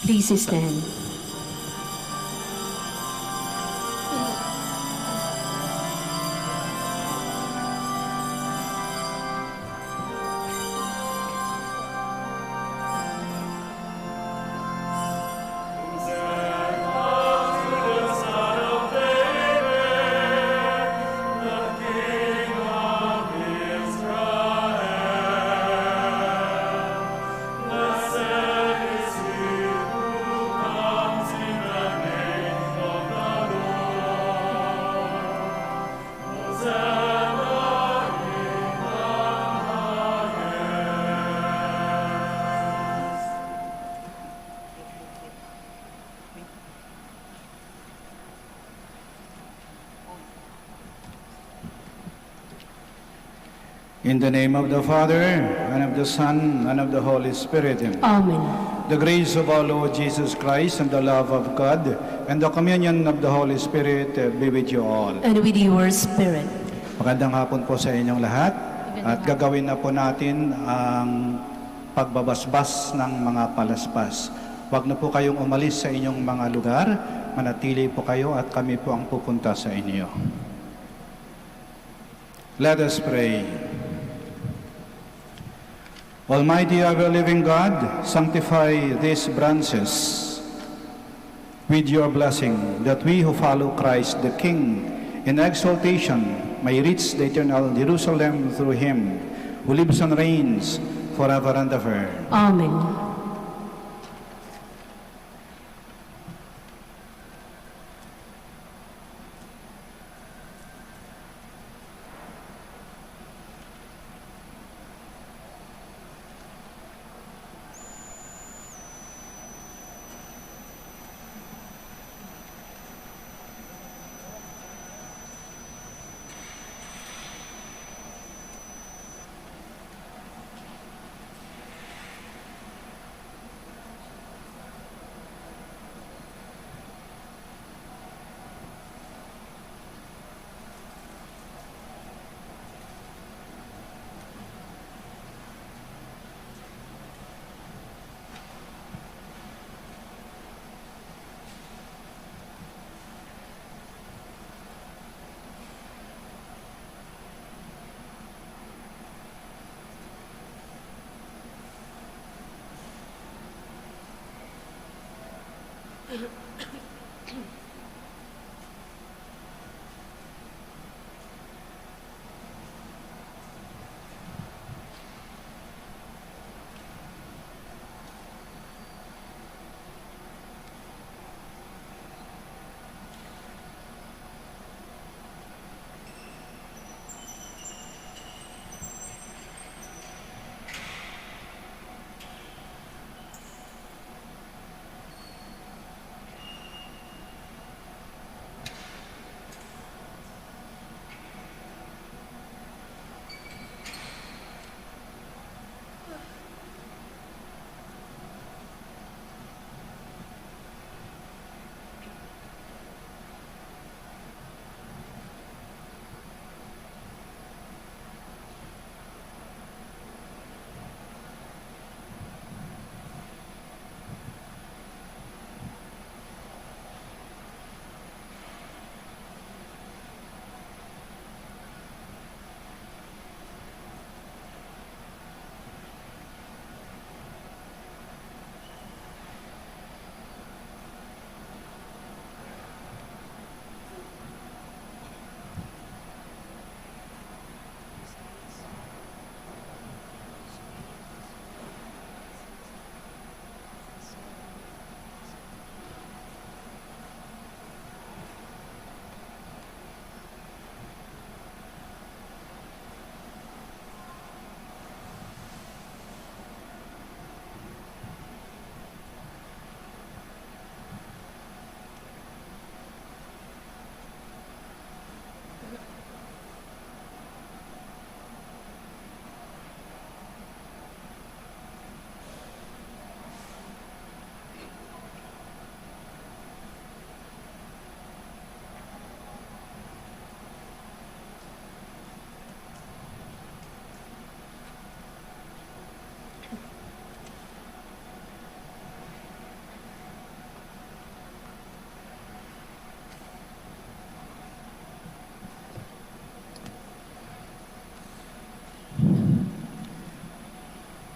Please stand. In the name of the Father, and of the Son, and of the Holy Spirit. Amen. The grace of our Lord Jesus Christ, and the love of God, and the communion of the Holy Spirit be with you all. And with your spirit. Magandang hapon po sa inyong lahat. At gagawin na po natin ang pagbabasbas ng mga palaspas. Huwag na po kayong umalis sa inyong mga lugar. Manatili po kayo at kami po ang pupunta sa inyo. Let us pray. Almighty ever-living God, sanctify these branches with your blessing, that we who follow Christ the King in exaltation may reach the eternal Jerusalem through him, who lives and reigns forever and ever. Amen.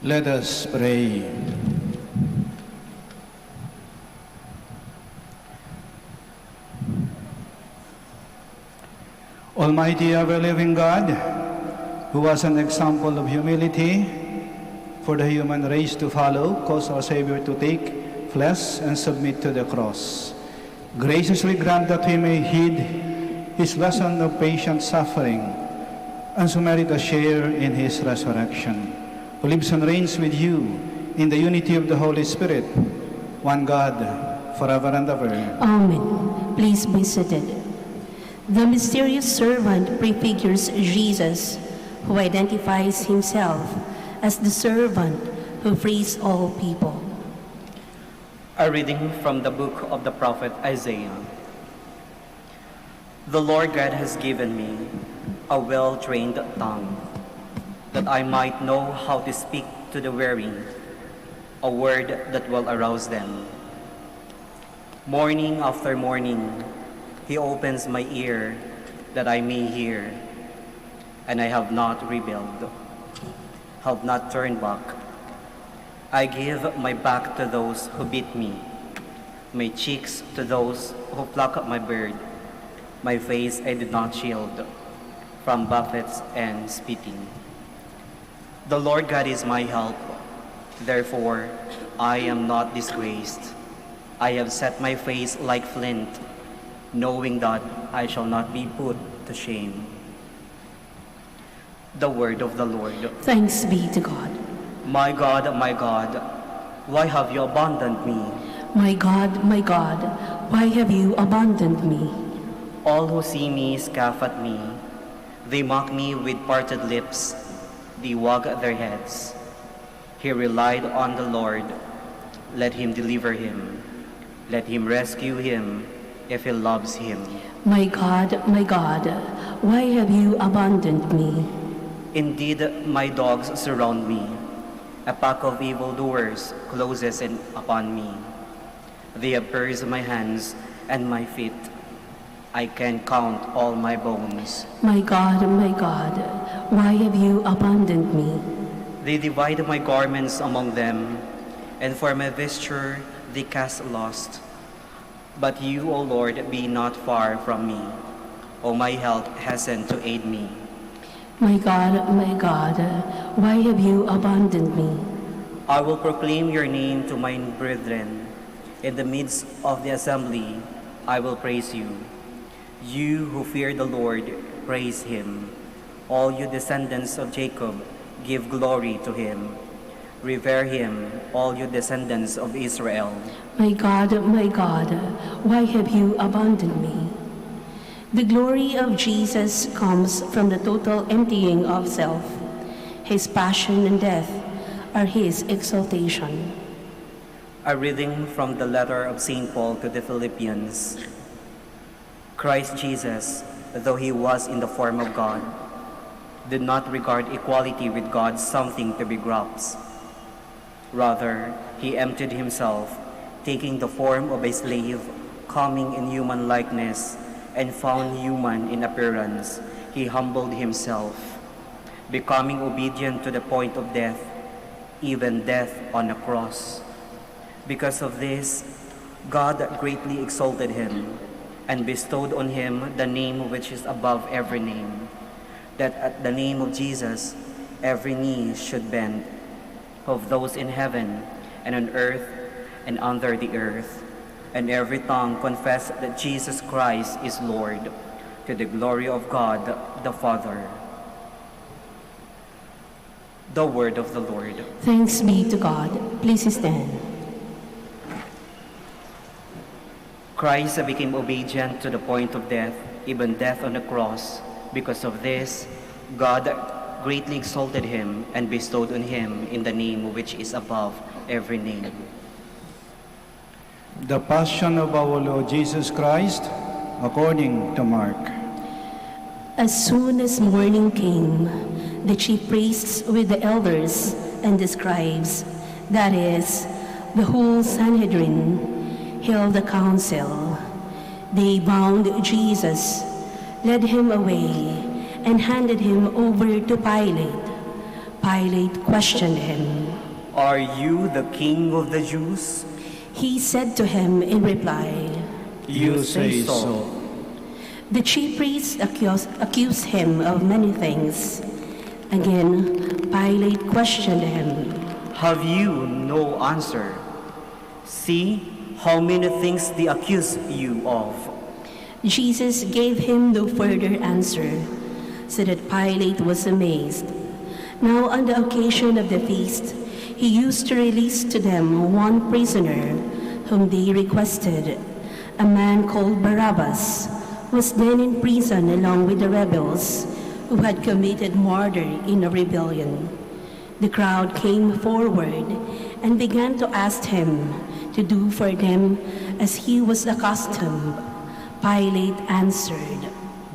Let us pray. Almighty ever-living God, who was an example of humility for the human race to follow, caused our Savior to take flesh and submit to the cross. Graciously grant that we may heed His lesson of patient suffering and so merit a share in His resurrection, who lives and reigns with you in the unity of the Holy Spirit, one God, forever and ever. Amen. Please be seated. The mysterious servant prefigures Jesus, who identifies himself as the servant who frees all people. A reading from the book of the prophet Isaiah. The Lord God has given me a well-trained tongue, that I might know how to speak to the weary, a word that will arouse them. Morning after morning, He opens my ear that I may hear, and I have not rebelled, have not turned back. I give my back to those who beat me, my cheeks to those who pluck up my beard. My face I did not shield from buffets and spitting. The Lord God is my help, therefore I am not disgraced. I have set my face like flint, knowing that I shall not be put to shame. The word of the Lord. Thanks be to God. My God, why have you abandoned me? My God, why have you abandoned me? All who see me scoff at me. They mock me with parted lips. They wag their heads. He relied on the Lord. Let Him deliver him. Let Him rescue him if He loves him. My God, why have you abandoned me? Indeed, my dogs surround me. A pack of evildoers closes in upon me. They have pierced my hands and my feet. I can count all my bones. My God, why have you abandoned me? They divide my garments among them, and for my vesture they cast lots. But you, O Lord, be not far from me. O my help, hasten to aid me. My God, why have you abandoned me? I will proclaim your name to my brethren. In the midst of the assembly, I will praise you. You who fear the Lord, praise Him. All you descendants of Jacob, give glory to Him. Revere Him, all you descendants of Israel. My God, why have you abandoned me? The glory of Jesus comes from the total emptying of self. His passion and death are His exaltation. A reading from the letter of St. Paul to the Philippians. Christ Jesus, though He was in the form of God, did not regard equality with God something to be grasped. Rather, He emptied Himself, taking the form of a slave, coming in human likeness, and found human in appearance. He humbled Himself, becoming obedient to the point of death, even death on a cross. Because of this, God greatly exalted Him and bestowed on Him the name which is above every name, that at the name of Jesus every knee should bend, of those in heaven and on earth and under the earth, and every tongue confess that Jesus Christ is Lord, to the glory of God the Father. The word of the Lord. Thanks be to God. Please stand. Christ became obedient to the point of death, even death on the cross. Because of this, God greatly exalted Him and bestowed on Him in the name which is above every name. The Passion of our Lord Jesus Christ, according to Mark. As soon as morning came, the chief priests with the elders and the scribes, that is, the whole Sanhedrin, held a council. They bound Jesus, led Him away, and handed Him over to Pilate. Pilate questioned him. "Are you the king of the Jews?" He said to him in reply, "You say so." The chief priests accused him of many things. Again, Pilate questioned him. "Have you no answer? See how many things they accuse you of." Jesus gave him no further answer, so that Pilate was amazed. Now on the occasion of the feast, he used to release to them one prisoner whom they requested, a man called Barabbas, was then in prison along with the rebels who had committed murder in a rebellion. The crowd came forward and began to ask him to do for them as he was accustomed. Pilate answered,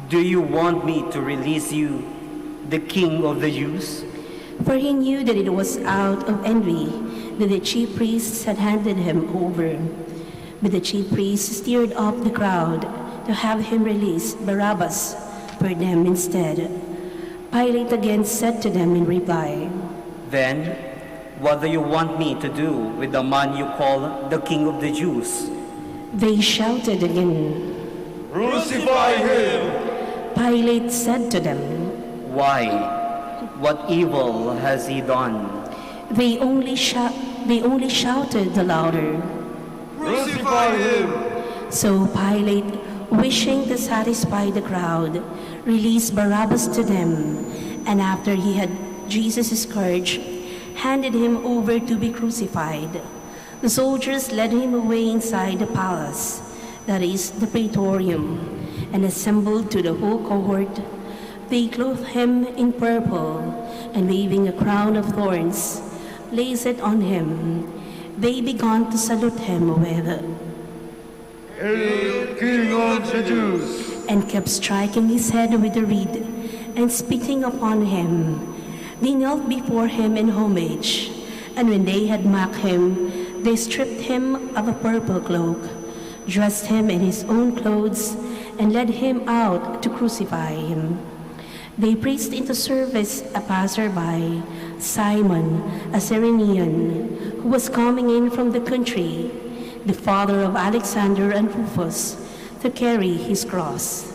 "Do you want me to release you, the king of the Jews?" for he knew that it was out of envy that the chief priests had handed him over. But the chief priests stirred up the crowd to have him release Barabbas for them instead. Pilate again said to them in reply, "Then, what do you want me to do with the man you call the king of the Jews?" They shouted again. Crucify him! Pilate said to them. "Why? What evil has he done?" They only shouted the louder. Crucify him! So Pilate, wishing to satisfy the crowd, released Barabbas to them, and after he had Jesus scourged, handed him over to be crucified. The soldiers led him away inside the palace, that is, the praetorium, and assembled to the whole cohort. They clothed him in purple, and waving a crown of thorns, placed it on him. They began to salute him with, Hail, King of the Jews! and kept striking his head with a reed and spitting upon him. They knelt before him in homage, and when they had mocked him, they stripped him of a purple cloak, dressed him in his own clothes, and led him out to crucify him. They placed into service a passerby, Simon, a Cyrenian, who was coming in from the country, the father of Alexander and Rufus, to carry his cross.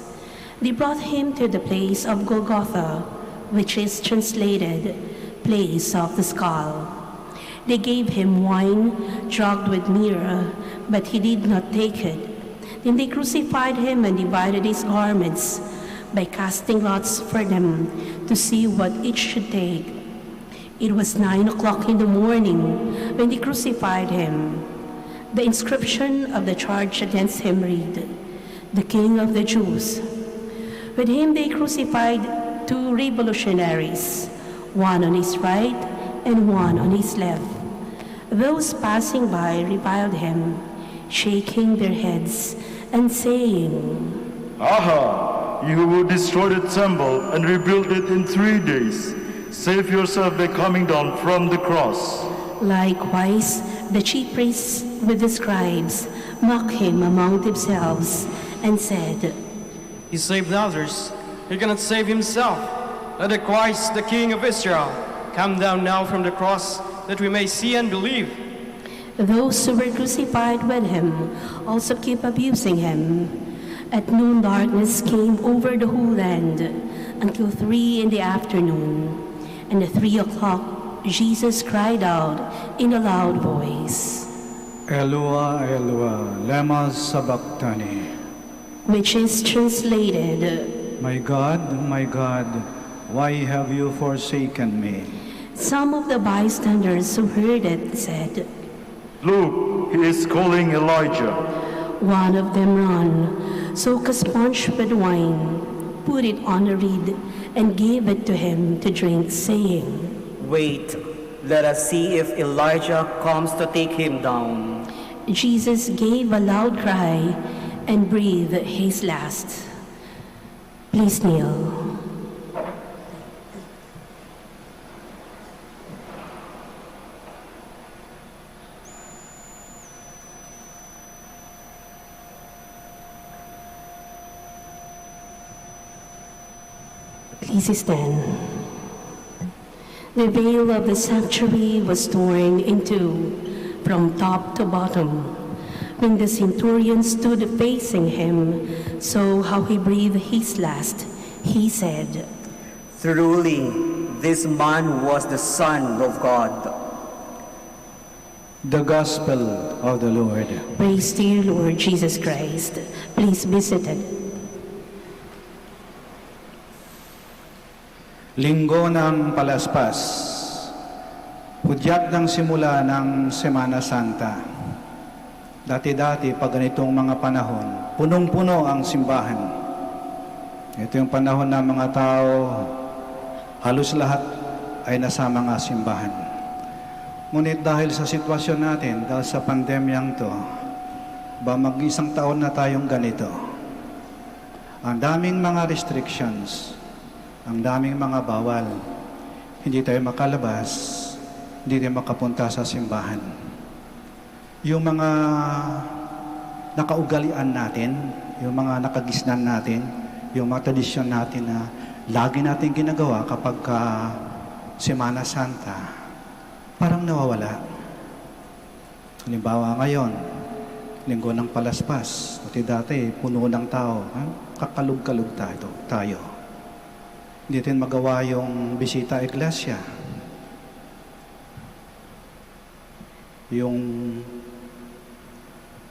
They brought him to the place of Golgotha, which is translated, place of the skull. They gave him wine drugged with myrrh, but he did not take it. Then they crucified him and divided his garments by casting lots for them to see what each should take. It was 9 o'clock in the morning when they crucified him. The inscription of the charge against him read, "The King of the Jews." With him they crucified two revolutionaries, one on his right and one on his left. Those passing by reviled him, shaking their heads and saying, Aha! You who destroyed the temple and rebuilt it in 3 days. Save yourself by coming down from the cross. Likewise, the chief priests with the scribes mocked him among themselves and said, He saved others. He cannot save himself. Let the Christ, the King of Israel, come down now from the cross, that we may see and believe. Those who were crucified with him also kept abusing him. At noon darkness came over the whole land until 3 in the afternoon. And at 3 o'clock Jesus cried out in a loud voice, Eloi, Eloi, lema sabachthani. which is translated, My God, why have you forsaken me? Some of the bystanders who heard it said, Look, he is calling Elijah. One of them ran, soaked a sponge with wine, put it on a reed, and gave it to him to drink, saying, "Wait, let us see if Elijah comes to take him down." Jesus gave a loud cry and breathed his last. Please kneel. Please stand. The veil of the sanctuary was torn in two from top to bottom. When the centurion stood facing him, saw how he breathed his last, he said, Truly, this man was the Son of God. The Gospel of the Lord. Praise to you, Lord Jesus Christ. Please be seated. Linggo ng Palaspas, hudyat ng simula ng Semana Santa. Dati-dati, pag ganitong mga panahon, punong-puno ang simbahan. Ito yung panahon na mga tao, halos lahat ay nasa mga simbahan. Ngunit dahil sa sitwasyon natin, dahil sa pandemyang to, mag-isang taon na tayong ganito. Ang daming mga restrictions, ang daming mga bawal. Hindi tayo makalabas, hindi tayo makapunta sa simbahan. Yung mga nakaugalian natin, yung mga nakagisnan natin, yung mga tradisyon natin na lagi natin ginagawa kapag Semana Santa, parang nawawala. Halimbawa ngayon, linggo ng Palaspas, dati puno ng tao, kakalug-kalug tayo. Hindi din magawa yung bisita iglesia. Yung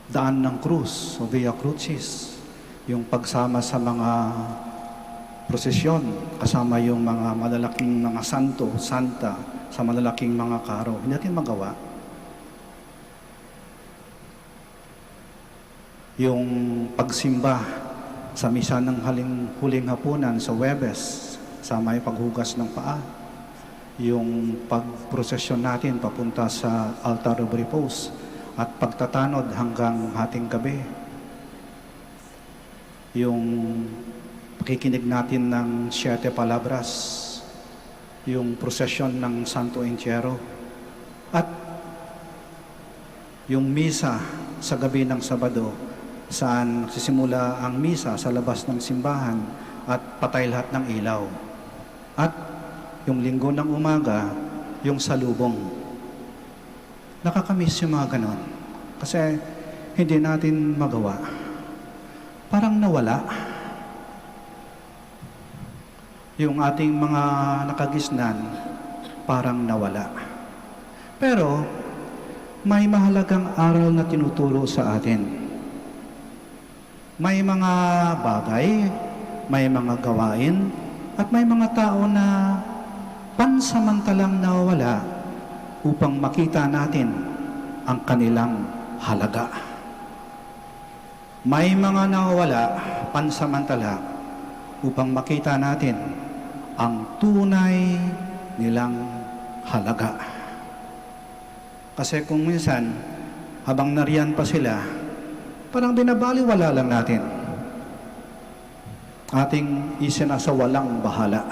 daan ng krus o Via Crucis, yung pagsama sa mga prosesyon, kasama yung mga malalaking mga santo, santa, sa malalaking mga karo, hindi natin magawa. Yung pagsimba sa misa ng huling hapunan sa Huwebes, sama yung paghugas ng paa, yung pagprosesyon natin papunta sa altar of repose, at pagtatanod hanggang hating gabi. Yung pakikinig natin ng 7 palabras, yung prosesyon ng Santo Entierro, at yung misa sa gabi ng Sabado, saan sisimula ang misa sa labas ng simbahan at patay lahat ng ilaw. At yung linggo ng umaga, yung salubong. Nakakamiss yung mga ganon. Kasi hindi natin magawa. Parang nawala. Yung ating mga nakagisnan, parang nawala. Pero, may mahalagang aral na tinuturo sa atin. May mga bagay, may mga gawain, at may mga tao na pansamantalang nawawala upang makita natin ang kanilang halaga. May mga nawawala pansamantala upang makita natin ang tunay nilang halaga. Kasi kung minsan, habang nariyan pa sila, parang binabaliwala lang natin. Ating isinasawalang bahala.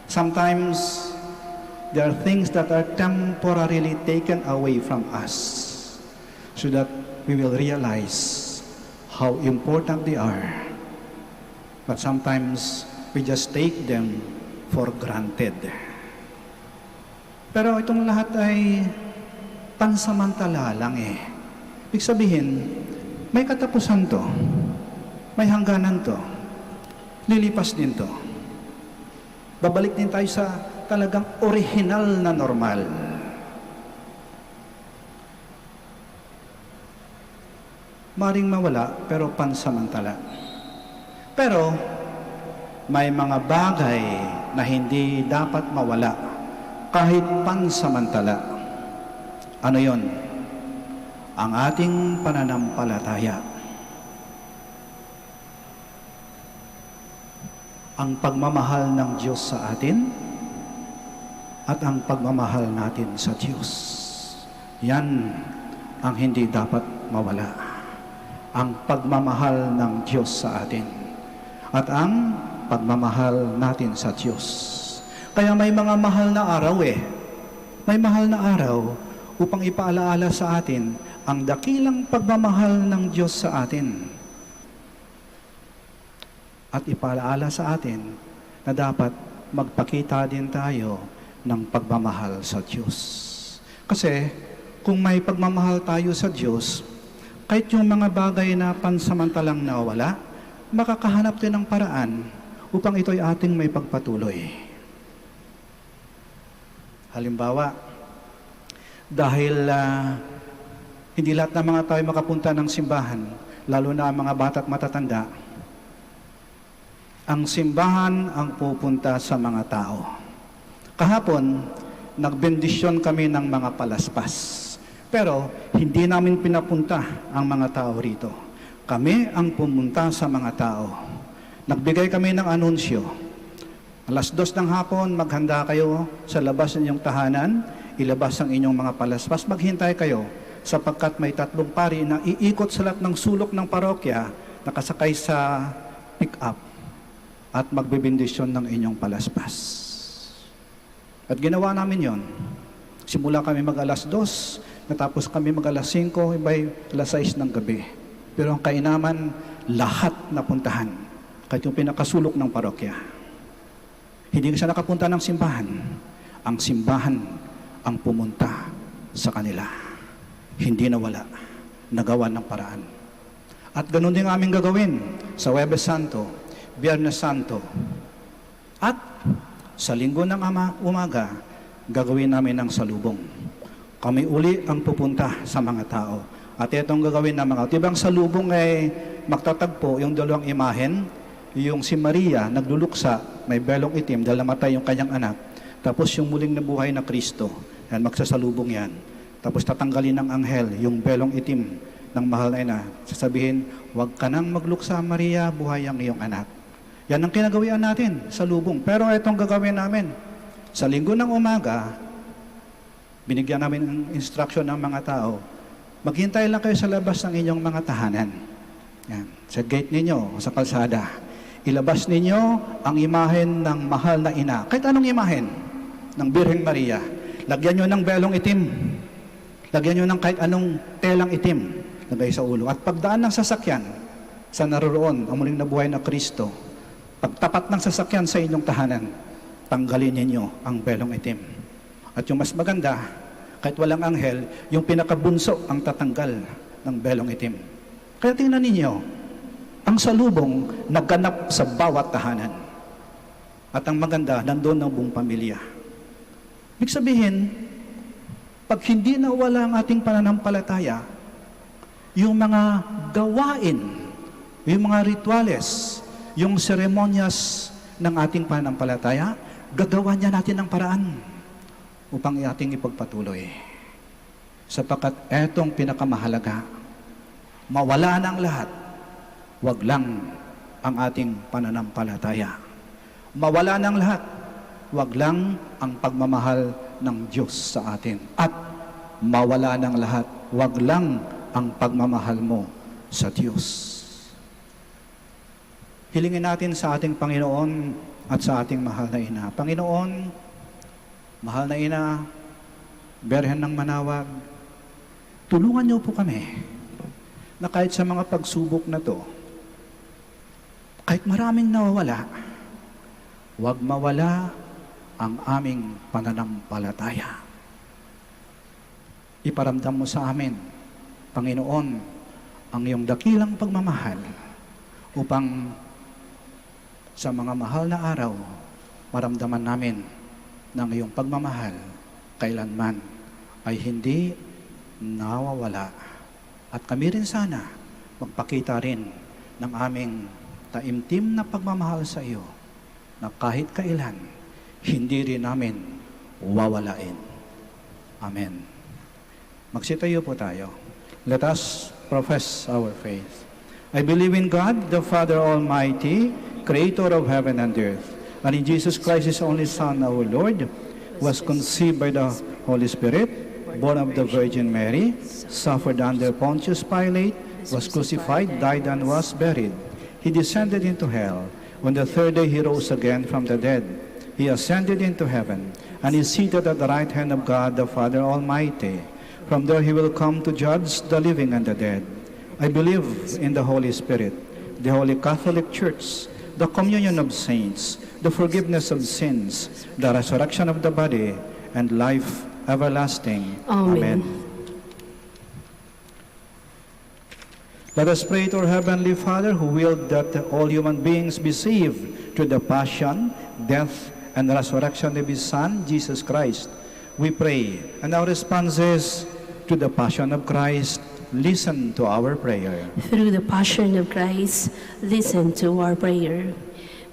Sometimes, there are things that are temporarily taken away from us so that we will realize how important they are. But sometimes, we just take them for granted. Pero itong lahat ay pansamantala lang eh. Ibig sabihin, may katapusan to. May hangganan to. Lilipas din to. Babalik din tayo sa talagang original na normal. Maring mawala, pero pansamantala. Pero, may mga bagay na hindi dapat mawala kahit pansamantala. Ano yon? Ang ating pananampalataya. Ang pagmamahal ng Diyos sa atin at ang pagmamahal natin sa Diyos. Yan ang hindi dapat mawala. Ang pagmamahal ng Diyos sa atin at ang pagmamahal natin sa Diyos. Kaya may mga mahal na araw May mahal na araw upang ipaalaala sa atin ang dakilang pagmamahal ng Diyos sa atin. At ipaalaala sa atin na dapat magpakita din tayo ng pagmamahal sa Diyos. Kasi kung may pagmamahal tayo sa Diyos, kahit yung mga bagay na pansamantalang nawala, makakahanap din ng paraan upang ito'y ating may pagpatuloy. Halimbawa, dahil hindi lahat ng mga tao makapunta ng simbahan, lalo na ang mga bata at matatanda, ang simbahan ang pupunta sa mga tao. Kahapon, nagbendisyon kami ng mga palaspas. Pero, hindi namin pinapunta ang mga tao rito. Kami ang pumunta sa mga tao. Nagbigay kami ng anunsyo. Alas 2 ng hapon, maghanda kayo sa labas ng inyong tahanan, ilabas ang inyong mga palaspas, maghintay kayo sapagkat may 3 pari na iikot sa lahat ng sulok ng parokya, nakasakay sa pick-up at magbibindisyon ng inyong palaspas. At ginawa namin yon. Simula kami mag-alas 2, natapos kami mag-alas 5, iba'y alas 6 ng gabi. Pero ang kainaman, lahat napuntahan, kahit yung pinakasulok ng parokya. Hindi siya nakapunta ng simbahan. Ang simbahan ang pumunta sa kanila. Hindi nawala. Nagawa ng paraan. At ganun din aming gagawin sa Huwebes Santo, Biyernes Santo. At sa linggo ng umaga, gagawin namin ang salubong. Kami uli ang pupunta sa mga tao. At itong gagawin ng mga tibang salubong ay magtatagpo yung 2 imahen, yung si Maria nagluluksa, may belong itim dahil namatay yung kanyang anak. Tapos yung muling nabuhay na Kristo, yan, magsasalubong yan. Tapos tatanggalin ng anghel yung belong itim ng mahal na ina. Sasabihin, huwag ka nang magluksa, Maria, buhay ang iyong anak. Yan ang kinagawian natin sa lubong. Pero itong gagawin namin, sa linggo ng umaga, binigyan namin ng instruction ng mga tao, maghintay lang kayo sa labas ng inyong mga tahanan. Yan, sa gate ninyo, sa kalsada. Ilabas ninyo ang imahen ng mahal na ina. Kahit anong imahen ng Birheng Maria. Lagyan nyo ng belong itim. Lagyan nyo ng kahit anong telang itim. Lagay sa ulo. At pagdaan ng sasakyan, sa naroroon ang muling nabuhay na Kristo, pagtapat ng sasakyan sa inyong tahanan, tanggalin ninyo ang belong itim. At yung mas maganda, kahit walang anghel, yung pinakabunso ang tatanggal ng belong itim. Kaya tingnan ninyo, ang salubong nagganap sa bawat tahanan. At ang maganda, nandun ng buong pamilya. Ibig sabihin, pag hindi nawala ang ating pananampalataya, yung mga gawain, yung mga rituales, yung seremonyas ng ating pananampalataya, gagawa niya natin ng paraan upang ating ipagpatuloy. Sapagkat etong pinakamahalaga, mawala ng lahat, wag lang ang ating pananampalataya. Mawala ng lahat, wag lang ang pagmamahal ng Diyos sa atin. At mawala ng lahat, wag lang ang pagmamahal mo sa Diyos. Hilingin natin sa ating Panginoon at sa ating mahal na ina. Panginoon, mahal na ina, Berhen ng Manaoag, tulungan niyo po kami na kahit sa mga pagsubok na to, kahit maraming nawawala, huwag mawala ang aming pananampalataya. Iparamdam mo sa amin, Panginoon, ang iyong dakilang pagmamahal upang sa mga mahal na araw, maramdaman namin ng iyong pagmamahal kailanman ay hindi nawawala. At kami rin sana magpakita rin ng aming taimtim na pagmamahal sa iyo na kahit kailan, hindi rin namin wawalain. Amen. Magsitayo po tayo. Let us profess our faith. I believe in God, the Father Almighty, Creator of heaven and earth, and in Jesus Christ, His only Son, our Lord, was conceived by the Holy Spirit, born of the Virgin Mary, suffered under Pontius Pilate, was crucified, died, and was buried. He descended into hell. On the 3rd day, He rose again from the dead. He ascended into heaven, and is seated at the right hand of God, the Father Almighty. From there He will come to judge the living and the dead. I believe in the Holy Spirit, the Holy Catholic Church, the communion of saints, the forgiveness of sins, the resurrection of the body, and life everlasting. Amen. Let us pray to our Heavenly Father, who willed that all human beings be saved through the passion, death, and resurrection of His Son, Jesus Christ. We pray, and our response is, to the passion of Christ, listen to our prayer. Through the passion of Christ, listen to our prayer.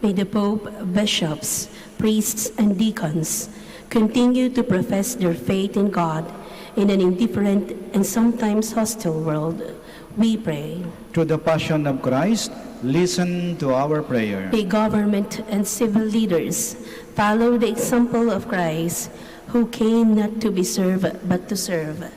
May the Pope, bishops, priests, and deacons continue to profess their faith in God in an indifferent and sometimes hostile world. We pray. To the passion of Christ, listen to our prayer. May government and civil leaders follow the example of Christ, who came not to be served but to serve,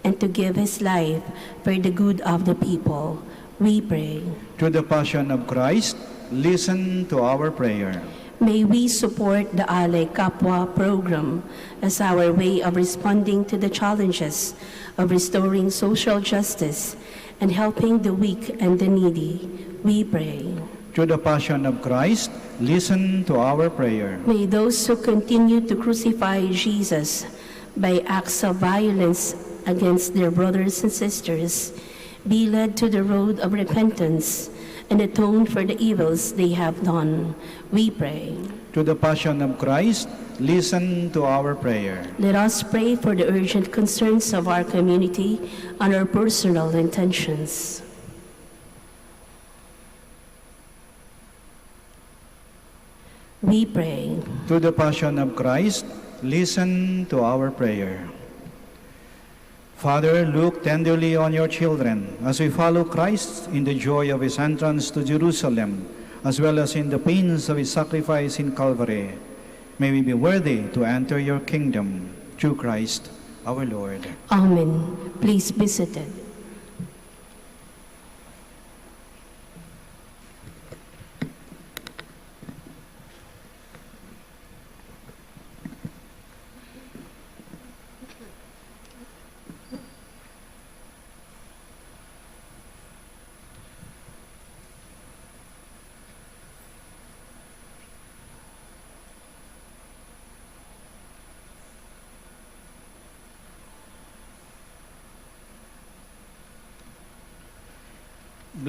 and to give His life for the good of the people. We pray. To the passion of Christ, listen to our prayer. May we support the Ale Kapwa program as our way of responding to the challenges of restoring social justice and helping the weak and the needy. We pray. To the passion of Christ, listen to our prayer. May those who continue to crucify Jesus by acts of violence against their brothers and sisters be led to the road of repentance and atone for the evils they have done. We pray. To the passion of Christ, listen to our prayer. Let us pray for the urgent concerns of our community and our personal intentions. We pray. To the passion of Christ, listen to our prayer. Father, look tenderly on your children as we follow Christ in the joy of His entrance to Jerusalem, as well as in the pains of His sacrifice in Calvary. May we be worthy to enter your kingdom through Christ our Lord. Amen. Please be seated.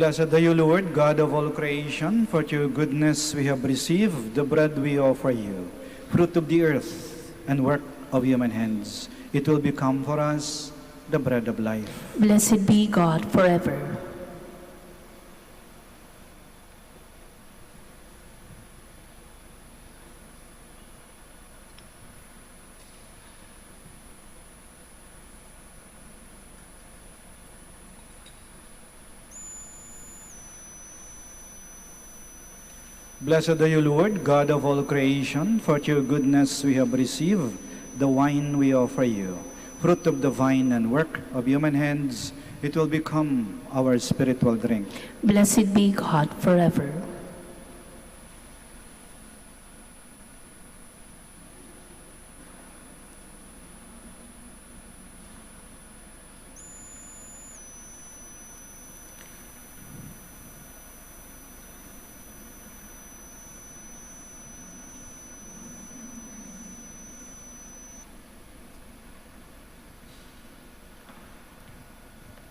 Blessed are you, Lord, God of all creation, for through your goodness we have received the bread we offer you, fruit of the earth and work of human hands. It will become for us the bread of life. Blessed be God forever. Blessed are you, Lord, God of all creation, for through your goodness we have received the wine we offer you, fruit of the vine and work of human hands. It will become our spiritual drink. Blessed be God forever.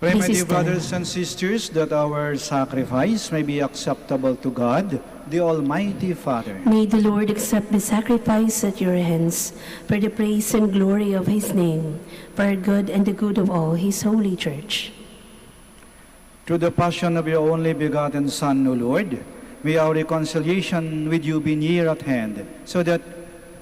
Pray, my This dear is brothers and sisters, that our sacrifice may be acceptable to God, the Almighty Father. May the Lord accept the sacrifice at your hands for the praise and glory of His name, for our good and the good of all His holy church. Through the passion of your only begotten Son, O Lord, may our reconciliation with you be near at hand, so that,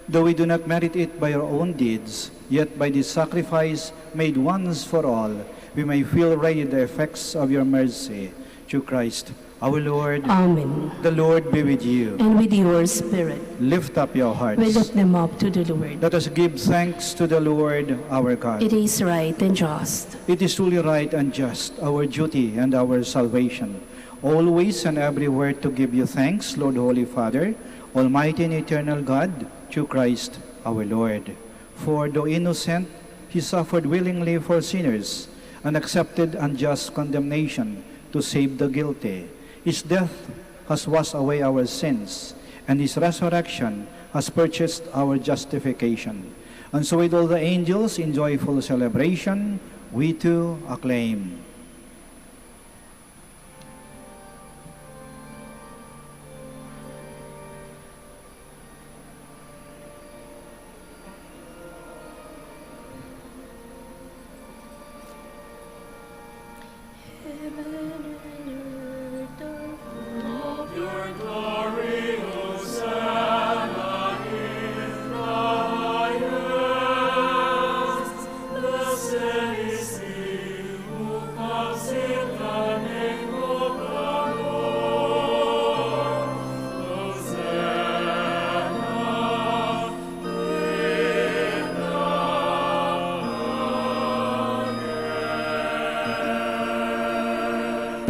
though we do not merit it by our own deeds, yet by this sacrifice made once for all, we may feel ready the effects of your mercy. Through Christ our Lord. Amen. The Lord be with you. And with your spirit, Lift up your hearts. we lift them up to the Lord. Let us give thanks to the Lord our God. It is right and just. It is truly right and just, our duty and our salvation, always and everywhere to give you thanks, Lord, Holy Father, Almighty and eternal God, through Christ our Lord. For though innocent, He suffered willingly for sinners, and accepted unjust condemnation to save the guilty. His death has washed away our sins, and his resurrection has purchased our justification. And so with all the angels in joyful celebration, we too acclaim.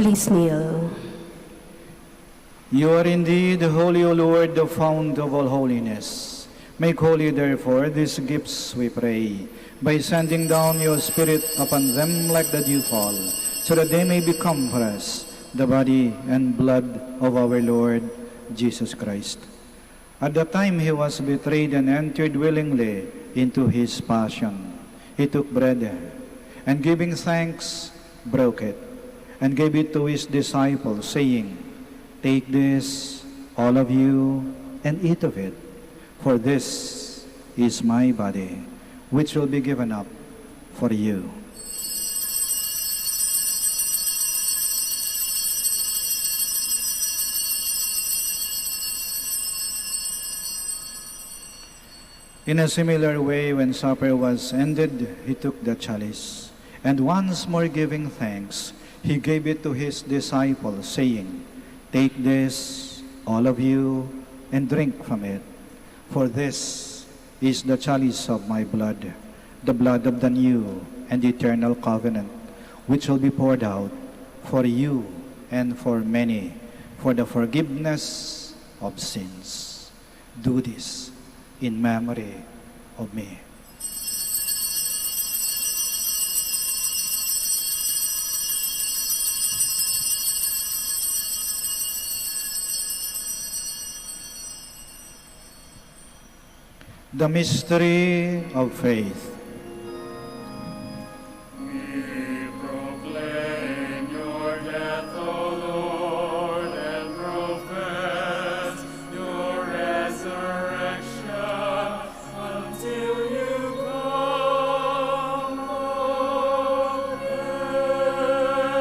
Please kneel. You are indeed holy, O Lord, the fount of all holiness. Make holy, therefore, these gifts, we pray, by sending down your Spirit upon them like the dewfall, so that they may become for us the body and blood of our Lord Jesus Christ. At the time he was betrayed and entered willingly into his passion, he took bread, and giving thanks, broke it, and gave it to his disciples, saying, "Take this, all of you, and eat of it, for this is my body, which will be given up for you." In a similar way, when supper was ended, he took the chalice, and once more giving thanks, he gave it to his disciples, saying, "Take this, all of you, and drink from it. For this is the chalice of my blood, the blood of the new and eternal covenant, which will be poured out for you and for many, for the forgiveness of sins. Do this in memory of me." The mystery of faith. We proclaim your death, O Lord, and profess your resurrection until you come again.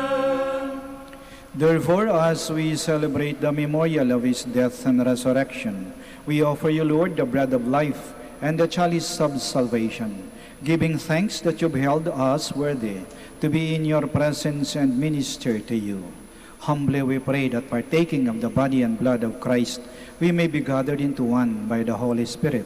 Therefore, as we celebrate the memorial of his death and resurrection, we offer you, Lord, the bread of life and the chalice of salvation, giving thanks that you've held us worthy to be in your presence and minister to you. Humbly we pray that partaking of the body and blood of Christ, we may be gathered into one by the Holy Spirit.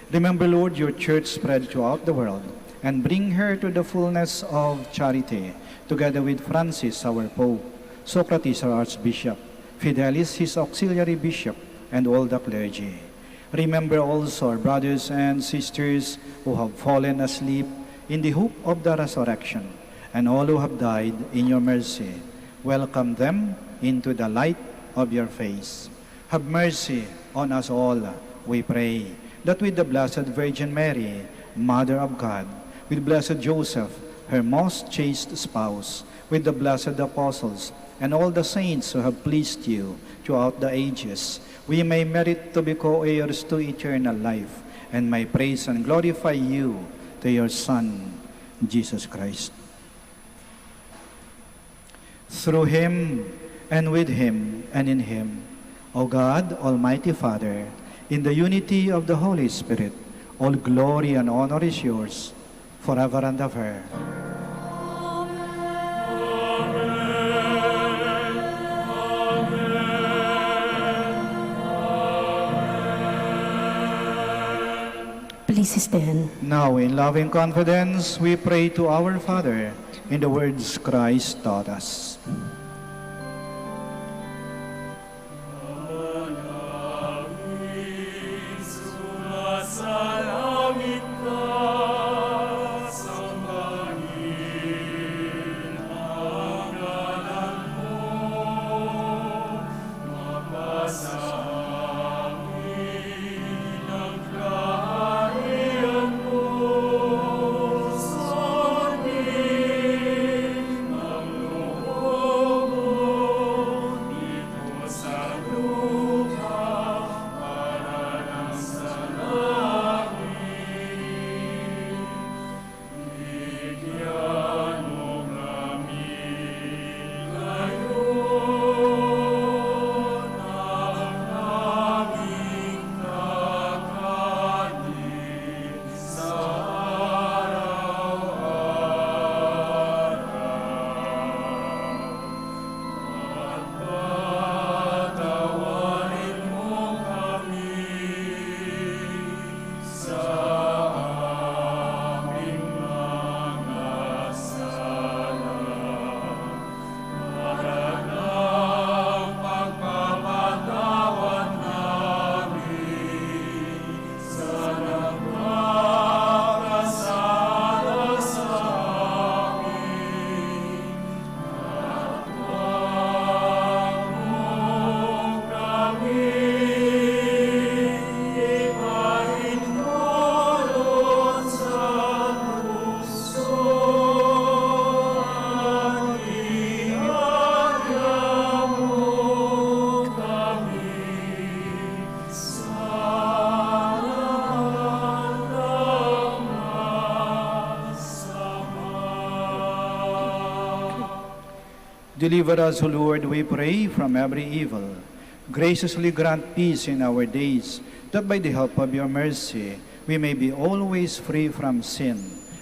Remember, Lord, your church spread throughout the world, and bring her to the fullness of charity, together with Francis, our Pope, Socrates, our Archbishop, Fidelis, his auxiliary bishop, and all the clergy. Remember also our brothers and sisters who have fallen asleep in the hope of the resurrection, and all who have died in your mercy. Welcome them into the light of your face. Have mercy on us all, we pray, that with the Blessed Virgin Mary, Mother of God, with Blessed Joseph, her most chaste spouse, with the blessed apostles, and all the saints who have pleased you throughout the ages, we may merit to be co-heirs to eternal life, and may praise and glorify you to your Son, Jesus Christ. Through him, and with him, and in him, O God, Almighty Father, in the unity of the Holy Spirit, all glory and honor is yours, forever and ever. Please stand. Now, in loving confidence, we pray to our Father in the words Christ taught us. Deliver us, O Lord, we pray, from every evil. Graciously grant peace in our days, that by the help of your mercy we may be always free from sin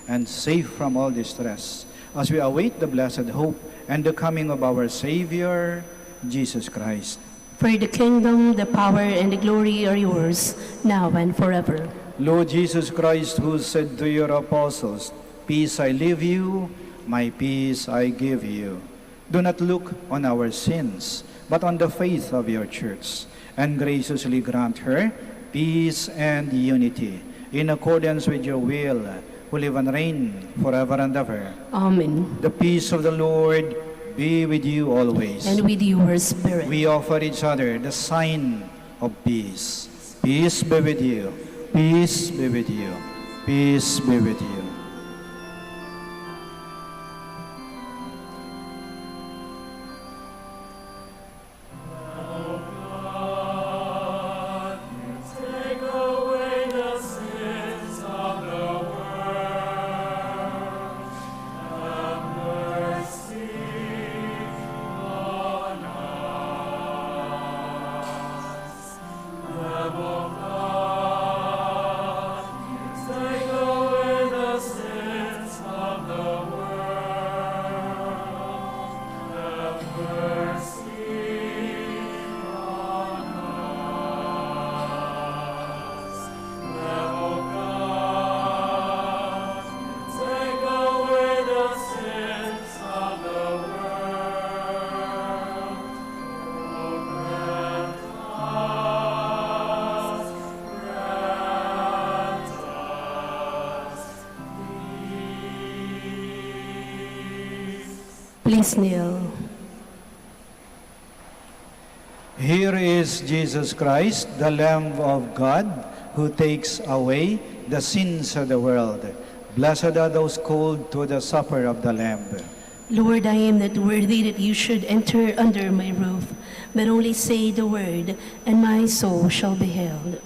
and safe from all distress, as we await the blessed hope and the coming of our Savior, Jesus Christ. For the kingdom, the power, and the glory are yours, now and forever. Lord Jesus Christ, who said to your apostles, "Peace I leave you, my peace I give you," do not look on our sins, but on the faith of your church, and graciously grant her peace and unity, in accordance with your will, who live and reign forever and ever. Amen. The peace of the Lord be with you always. And with your spirit. We offer each other the sign of peace. Peace be with you. Peace be with you. Peace be with you. Take away the sins of the world. Have mercy on us. Lamb of God, take away the sins of the world. Have mercy on us. Lamb of God, take away the sins of the world. Oh, grant us peace. Please kneel. Here is Jesus Christ, the Lamb of God, who takes away the sins of the world. Blessed are those called to the supper of the Lamb. Lord, I am not worthy that you should enter under my roof, but only say the word, and my soul shall be healed.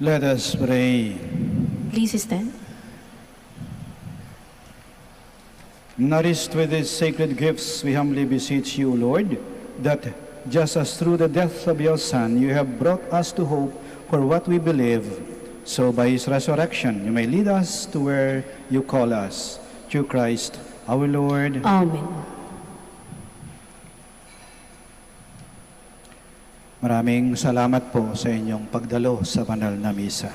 Let us pray. Please stand. Nourished with these sacred gifts, we humbly beseech you, Lord, that just as through the death of your Son, you have brought us to hope for what we believe, so by his resurrection, you may lead us to where you call us. Through Christ, our Lord. Amen. Maraming salamat po sa inyong pagdalo sa banal na misa.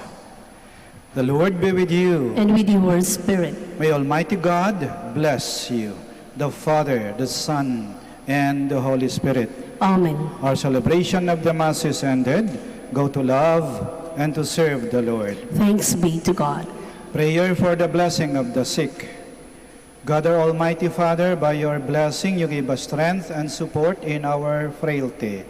The Lord be with you. And with your spirit. May Almighty God bless you, the Father, the Son, and the Holy Spirit. Amen. Our celebration of the Mass is ended. Go to love and to serve the Lord. Thanks be to God. Prayer for the blessing of the sick. God, our Almighty Father, by your blessing, you give us strength and support in our frailty.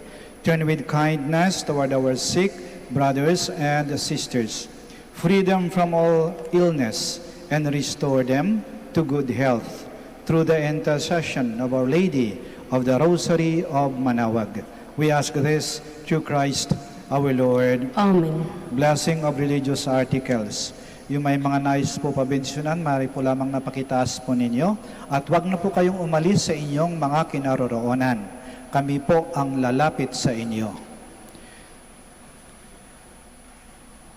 Turn with kindness toward our sick brothers and sisters. Free them from all illness and restore them to good health through the intercession of Our Lady of the Rosary of Manaoag. We ask this through Christ our Lord. Amen. Blessing of religious articles. Yung may mga nais po pabensyonan, maaari po lamang napakitaas po ninyo. At wag na po kayong umalis sa inyong mga kinaroroonan. Kami po ang lalapit sa inyo.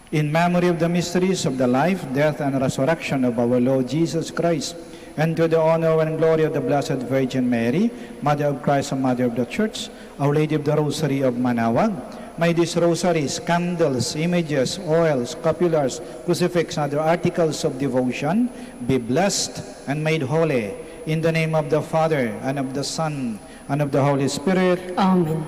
In memory of the mysteries of the life, death, and resurrection of our Lord Jesus Christ, and to the honor and glory of the Blessed Virgin Mary, Mother of Christ and Mother of the Church, Our Lady of the Rosary of Manaoag, may these rosaries, candles, images, oils, scapulars, crucifix, and other articles of devotion be blessed and made holy in the name of the Father, and of the Son, and of the Holy Spirit. Amen.